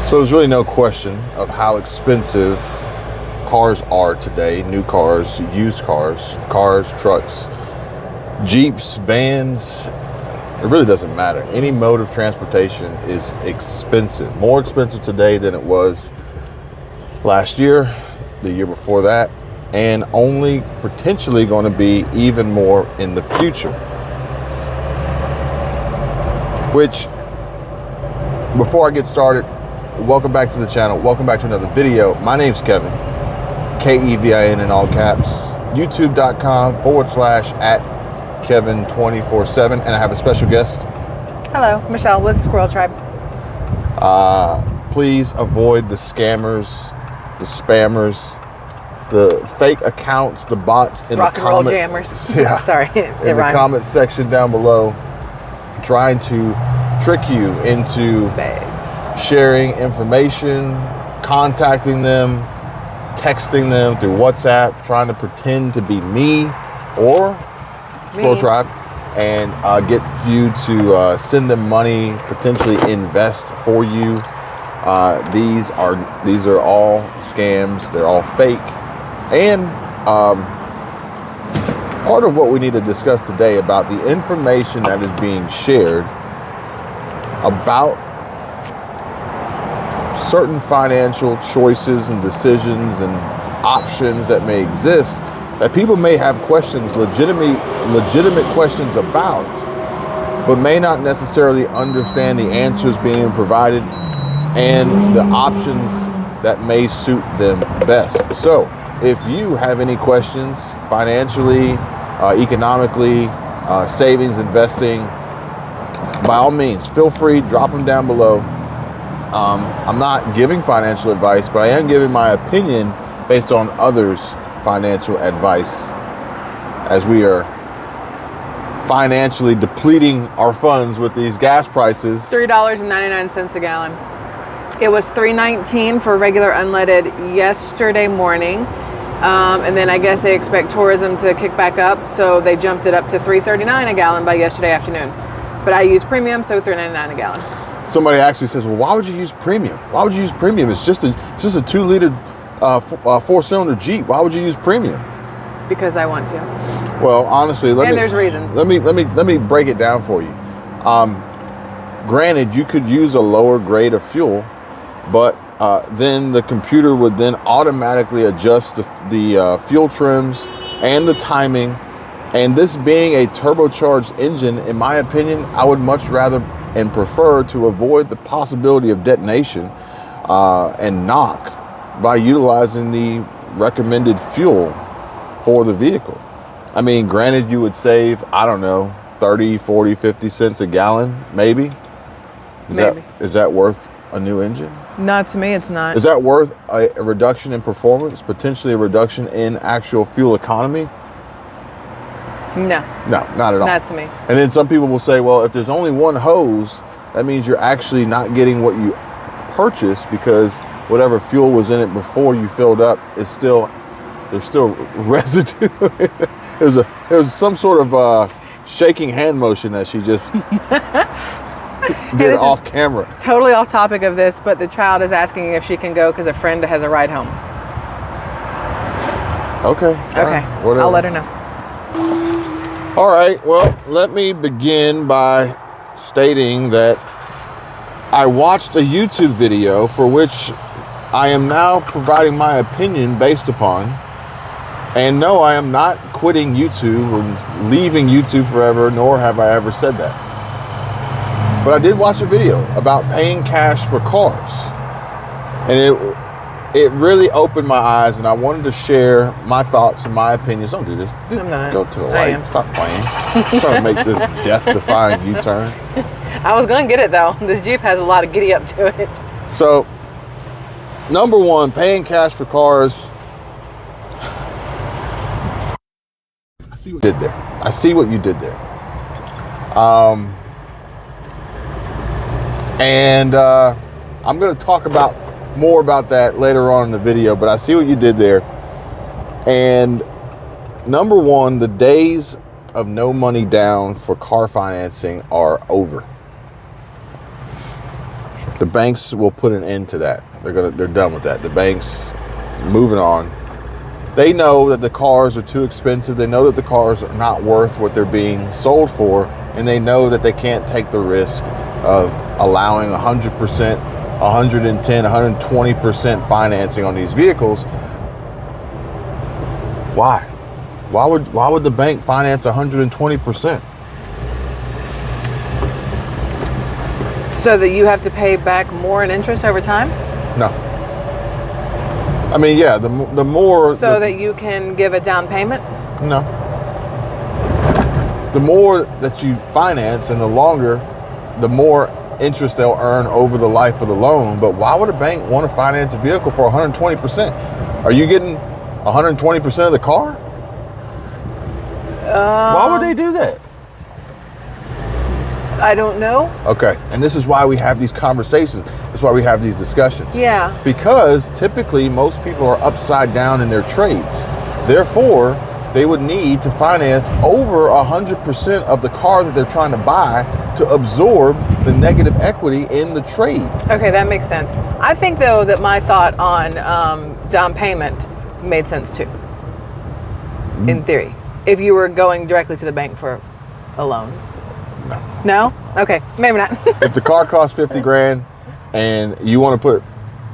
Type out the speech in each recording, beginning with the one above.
So there's really no question of how expensive cars are today. New cars, used cars, trucks, Jeeps, vans. It really doesn't matter. Any mode of transportation is expensive. More expensive today than it was last year, the year before that, and only potentially going to be even more in the future. Which, before I get started, welcome back to the channel. Welcome back to another video. My name's Kevin, Kevin in all caps, youtube.com/@Kevin247. And I have a special guest. Hello, Michelle with Squirrel Tribe. Please avoid the scammers, the spammers, the fake accounts, the bots in Rock the and roll comment, jammers. yeah, Sorry, in the comment section down below, trying to trick you into bags, sharing information, contacting them, texting them through WhatsApp, trying to pretend to be me or Squirrel Tribe, and get you to send them money, potentially invest for you. These are all scams. They're all fake. And part of what we need to discuss today about the information that is being shared about certain financial choices and decisions and options that may exist, that people may have questions, legitimate questions about, but may not necessarily understand the answers being provided and the options that may suit them best. So if you have any questions financially, economically, savings, investing, by all means, feel free, drop them down below. I'm not giving financial advice, but I am giving my opinion based on others' financial advice, as we are financially depleting our funds with these gas prices. $3.99 a gallon. It was $3.19 for regular unleaded yesterday morning. And then I guess they expect tourism to kick back up, so they jumped it up to $3.39 a gallon by yesterday afternoon. But I use premium, so $3.99 a gallon. Somebody actually says, well, why would you use premium? Why would you use premium? It's just a 2-liter 4-cylinder Jeep. Why would you use premium? Because I want to. Well, honestly, there's reasons. Let me break it down for you. Granted, you could use a lower grade of fuel, but then the computer would then automatically adjust the fuel trims and the timing. And this being a turbocharged engine, in my opinion, I would much rather and prefer to avoid the possibility of detonation and knock by utilizing the recommended fuel for the vehicle. I mean, granted, you would save, I don't know, 30, 40, 50 cents a gallon, maybe. Is that worth a new engine? Not to me, it's not. Is that worth a reduction in performance, potentially a reduction in actual fuel economy? No, not at all. Not to me. And then some people will say, well, if there's only one hose, that means you're actually not getting what you purchased, because whatever fuel was in it before you filled up there's still residue. It was some sort of shaking hand motion that she just did off camera. Totally off topic of this, but the child is asking if she can go because a friend has a ride home. Okay. Okay. Whatever. I'll let her know. All right, well, let me begin by stating that I watched a YouTube video for which I am now providing my opinion based upon. And no, I am not quitting YouTube or leaving YouTube forever, nor have I ever said that. But I did watch a video about paying cash for cars. And it really opened my eyes, and I wanted to share my thoughts and my opinions. Don't do this. I'm not. Go to the light. Stop playing. I'm trying to make this death-defying U-turn. I was going to get it, though. This Jeep has a lot of giddy up to it. So, number one, paying cash for cars. I see what you did there. And I'm going to talk more about that later on in the video, but I see what you did there. And number one, the days of no money down for car financing are over. The banks will put an end to that. They're done with that. The banks moving on. They know that the cars are too expensive. They know that the cars are not worth what they're being sold for, and they know that they can't take the risk of allowing 100%, 110, 120% financing on these vehicles. Why? Why would the bank finance 120%? So that you have to pay back more in interest over time? No. I mean, yeah, the more... So that you can give a down payment? No. The more that you finance and the longer, the more interest they'll earn over the life of the loan. But why would a bank want to finance a vehicle for 120%? Are you getting 120% of the car? Why would they do that? I don't know. Okay, and this is why we have these conversations. That's why we have these discussions. Yeah. Because typically most people are upside down in their trades. Therefore, they would need to finance over 100% of the car that they're trying to buy to absorb the negative equity in the trade. Okay, that makes sense. I think, though, that my thought on down payment made sense, too. In theory. If you were going directly to the bank for a loan. No. No? Okay, maybe not. If the car costs 50 grand and you want to put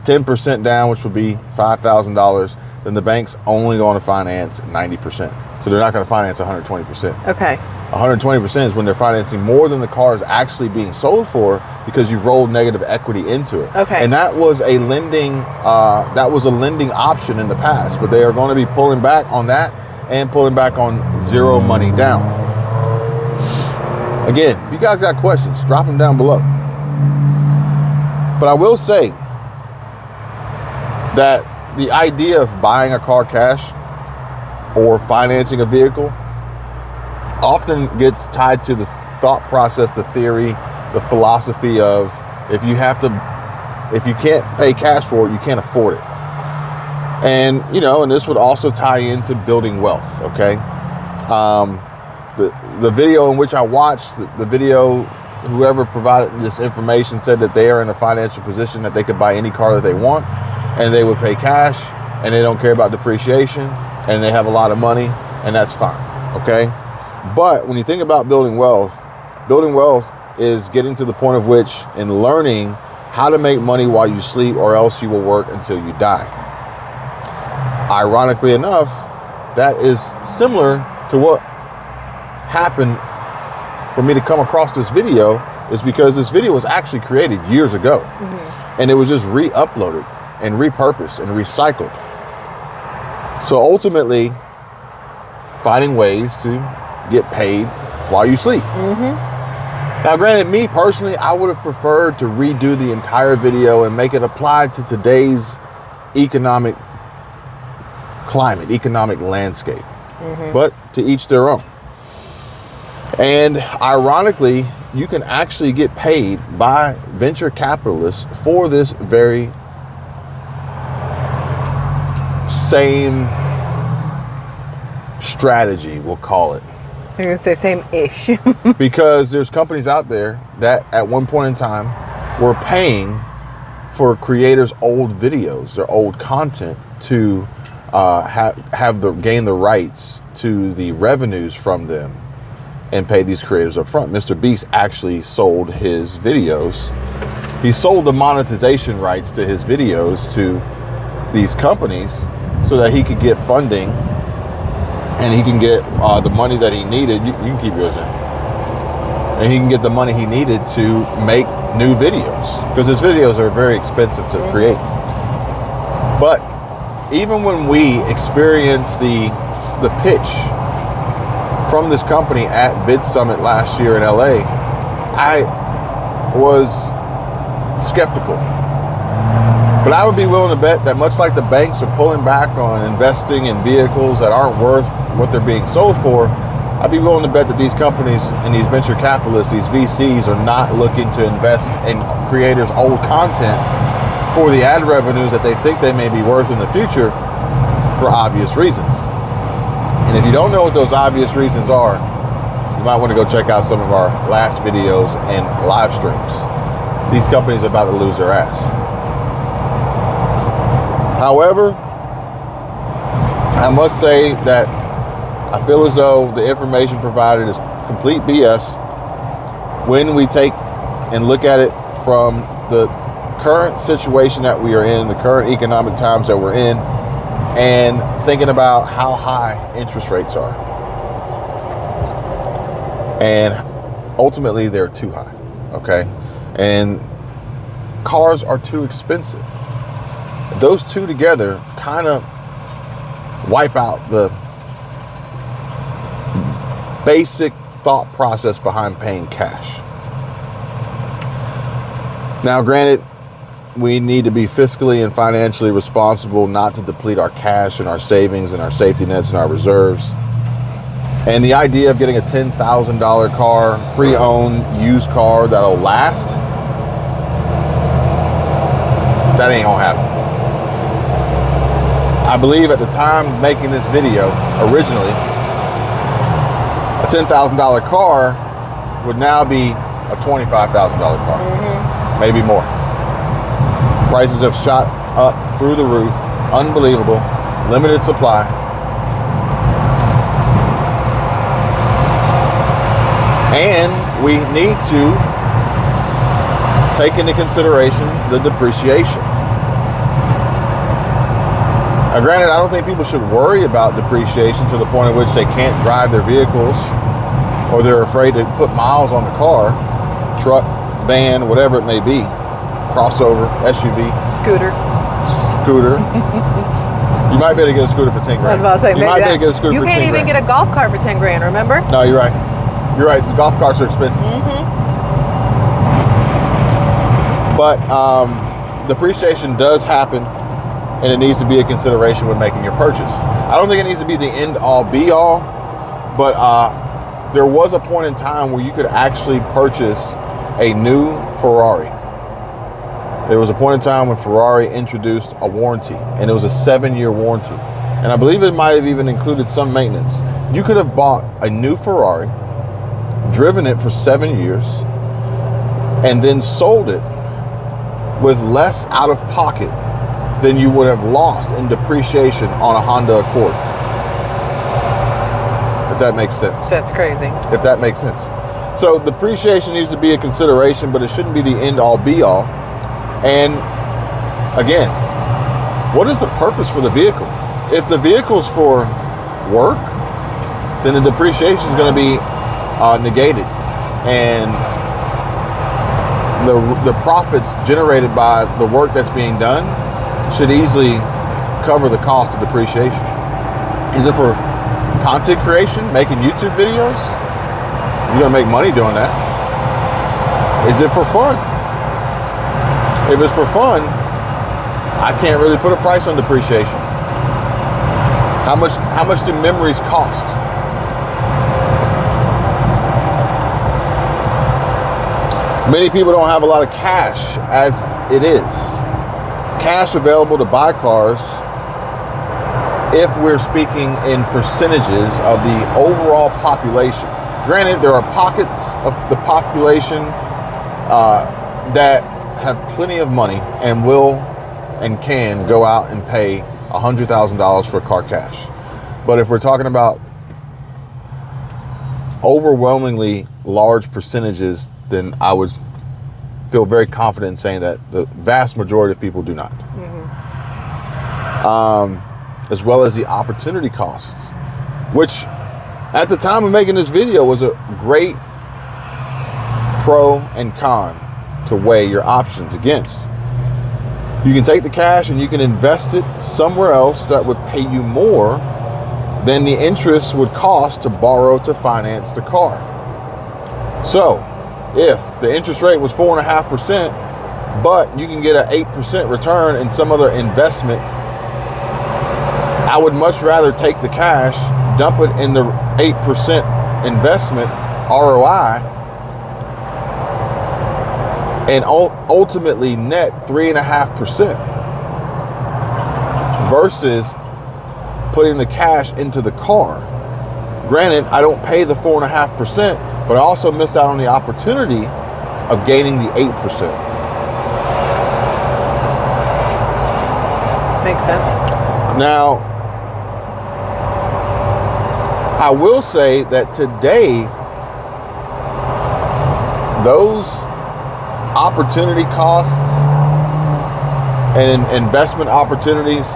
10% down, which would be $5,000, then the bank's only going to finance 90%. So they're not going to finance 120%. Okay. 120% is when they're financing more than the car is actually being sold for because you've rolled negative equity into it. Okay. And that was a lending option in the past, but they are going to be pulling back on that and pulling back on zero money down. Again, if you guys got questions, drop them down below. But I will say that the idea of buying a car cash or financing a vehicle often gets tied to the thought process, the theory, the philosophy of if you can't pay cash for it, you can't afford it. And, and this would also tie into building wealth, okay? The video in which I watched, the video, whoever provided this information said that they are in a financial position that they could buy any car that they want and they would pay cash and they don't care about depreciation and they have a lot of money and that's fine, okay? But when you think about building wealth is getting to the point of which in learning how to make money while you sleep or else you will work until you die. Ironically enough, that is similar to what happened for me to come across this video is because this video was actually created years ago. Mm-hmm. And it was just re-uploaded and repurposed and recycled. So ultimately, finding ways to get paid while you sleep. Mm-hmm. Now, granted, me personally, I would have preferred to redo the entire video and make it apply to today's economic climate, economic landscape. Mm-hmm. But to each their own. And ironically, you can actually get paid by venture capitalists for this very same strategy, we'll call it. You're going to say same-ish. Because there's companies out there that at one point in time were paying for creators' old videos, their old content to gain the rights to the revenues from them and pay these creators up front. Mr. Beast actually sold his videos. He sold the monetization rights to his videos to these companies so that he could get funding and he can get the money that he needed. You can keep yours in. And he can get the money he needed to make new videos because his videos are very expensive to create. But even when we experienced the pitch from this company at Vid Summit last year in LA, I was skeptical. But I would be willing to bet that much like the banks are pulling back on investing in vehicles that aren't worth what they're being sold for, I'd be willing to bet that these companies and these venture capitalists, these VCs, are not looking to invest in creators' old content for the ad revenues that they think they may be worth in the future for obvious reasons. And if you don't know what those obvious reasons are, you might want to go check out some of our last videos and live streams. these companies are about to lose their ass. However, I must say that I feel as though the information provided is complete BS when we take and look at it from the current situation that we are in, the current economic times that we're in, and thinking about how high interest rates are. And ultimately, they're too high, okay? And cars are too expensive. Those two together kind of wipe out the basic thought process behind paying cash. Now, granted, we need to be fiscally and financially responsible not to deplete our cash and our savings and our safety nets and our reserves. And the idea of getting a $10,000 car, pre-owned, used car that'll last, that ain't gonna happen. I believe at the time of making this video, originally, a $10,000 car would now be a $25,000 car, maybe more. Prices have shot up through the roof, unbelievable, limited supply. And we need to take into consideration the depreciation. Now, granted, I don't think people should worry about depreciation to the point at which they can't drive their vehicles or they're afraid to put miles on the car, truck, van, whatever it may be, crossover, SUV. Scooter. You might be able to get a scooter for 10 grand. I was about to say, you might be able to get a scooter for 10 grand. You can't even get a golf cart for 10 grand, remember? No, you're right. You're right. The golf carts are expensive. But depreciation does happen, and it needs to be a consideration when making your purchase. I don't think it needs to be the end all be all, but there was a point in time where you could actually purchase a new Ferrari. There was a point in time when Ferrari introduced a warranty, and it was a 7-year warranty. And I believe it might have even included some maintenance. You could have bought a new Ferrari, driven it for 7 years, and then sold it with less out of pocket than you would have lost in depreciation on a Honda Accord. If that makes sense. That's crazy. If that makes sense. So depreciation needs to be a consideration, but it shouldn't be the end all be all. And again, what is the purpose for the vehicle? If the vehicle's for work, then the depreciation is going to be negated, and the profits generated by the work that's being done should easily cover the cost of depreciation. Is it for content creation, making YouTube videos? You're gonna make money doing that. Is it for fun? If it's for fun, I can't really put a price on depreciation. How much do memories cost? Many people don't have a lot of cash as it is. Cash available to buy cars, if we're speaking in percentages of the overall population. Granted, there are pockets of the population that have plenty of money and will and can go out and pay $100,000 for a car cash. But if we're talking about overwhelmingly large percentages, then I would feel very confident in saying that the vast majority of people do not. As well as the opportunity costs, which at the time of making this video was a great pro and con to weigh your options against. You can take the cash and you can invest it somewhere else that would pay you more than the interest would cost to borrow to finance the car. So if the interest rate was 4.5%, but you can get an 8% return in some other investment, I would much rather take the cash, dump it in the 8% investment ROI, and ultimately net 3.5% versus putting the cash into the car. Granted, I don't pay the 4.5%, but I also miss out on the opportunity of gaining the 8%. Makes sense. Now, I will say that today, those opportunity costs and investment opportunities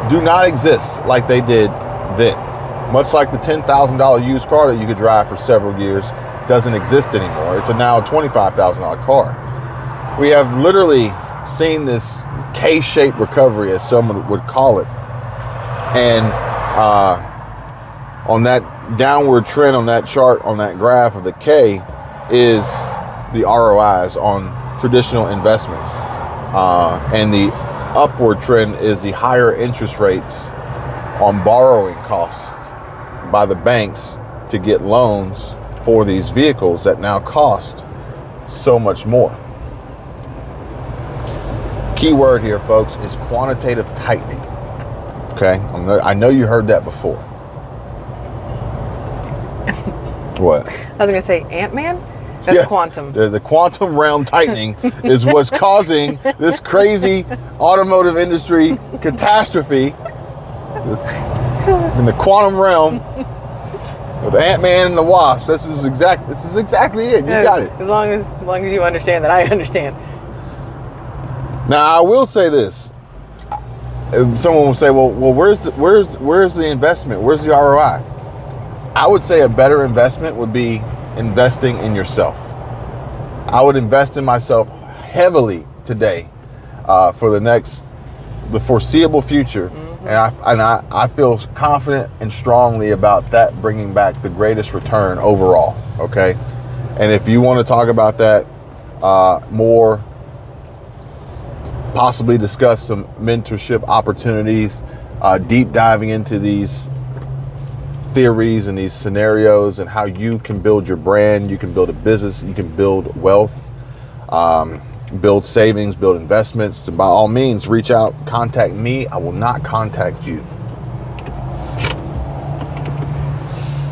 do not exist like they did then. Much like the $10,000 used car that you could drive for several years doesn't exist anymore. It's a now $25,000 car. We have literally seen this K-shaped recovery, as someone would call it. And on that downward trend on that chart, on that graph of the K, is the ROIs on traditional investments. And the upward trend is the higher interest rates on borrowing costs by the banks to get loans for these vehicles that now cost so much more. Key word here, folks, is quantitative tightening. Okay, I know you heard that before. What? I was going to say Ant-Man? That's yes, quantum. The quantum realm tightening is what's causing this crazy automotive industry catastrophe in the quantum realm with Ant-Man and the Wasp. This is exactly it. You got it. As long as you understand that I understand. Now, I will say this. Someone will say, well, where's the investment? Where's the ROI? I would say a better investment would be investing in yourself. I would invest in myself heavily today for the foreseeable future. Mm-hmm. And I feel confident and strongly about that bringing back the greatest return overall. Okay. And if you want to talk about that more, possibly discuss some mentorship opportunities, deep diving into these theories and these scenarios and how you can build your brand, you can build a business, you can build wealth, build savings, build investments, so by all means, reach out, contact me. I will not contact you.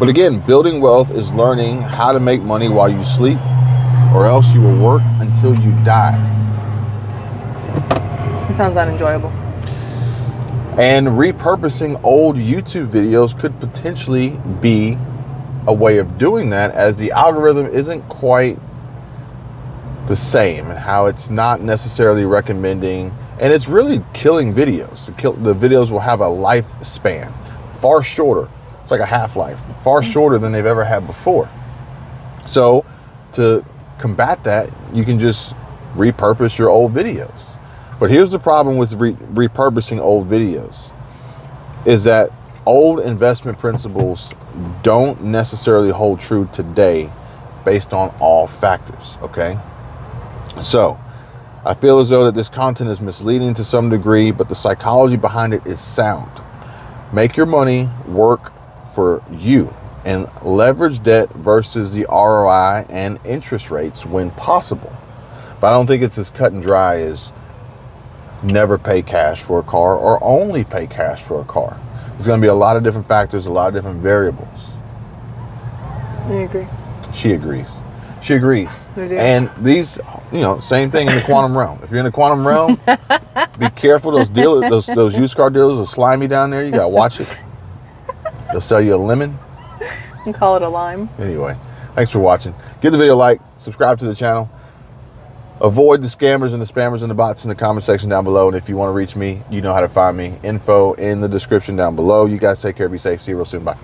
But again, building wealth is learning how to make money while you sleep, or else you will work until you die. It sounds unenjoyable. And repurposing old YouTube videos could potentially be a way of doing that, as the algorithm isn't quite the same, and how it's not necessarily recommending, and it's really killing videos. The videos will have a lifespan far shorter. It's like a half-life, far shorter than they've ever had before. So to combat that, you can just repurpose your old videos. But here's the problem with repurposing old videos, is that old investment principles don't necessarily hold true today based on all factors, okay? So I feel as though that this content is misleading to some degree, but the psychology behind it is sound. Make your money work for you and leverage debt versus the ROI and interest rates when possible. But I don't think it's as cut and dry as never pay cash for a car or only pay cash for a car. There's going to be a lot of different factors, a lot of different variables. I agree. She agrees. She agrees. I do. And these, same thing in the quantum realm. If you're in the quantum realm, be careful. Those dealers, those used car dealers will slimy down there. You got to watch it. They'll sell you a lemon. And call it a lime. Anyway, thanks for watching. Give the video a like, subscribe to the channel. Avoid the scammers and the spammers and the bots in the comment section down below. And if you want to reach me, you know how to find me. Info in the description down below. You guys take care. Be safe. See you real soon. Bye.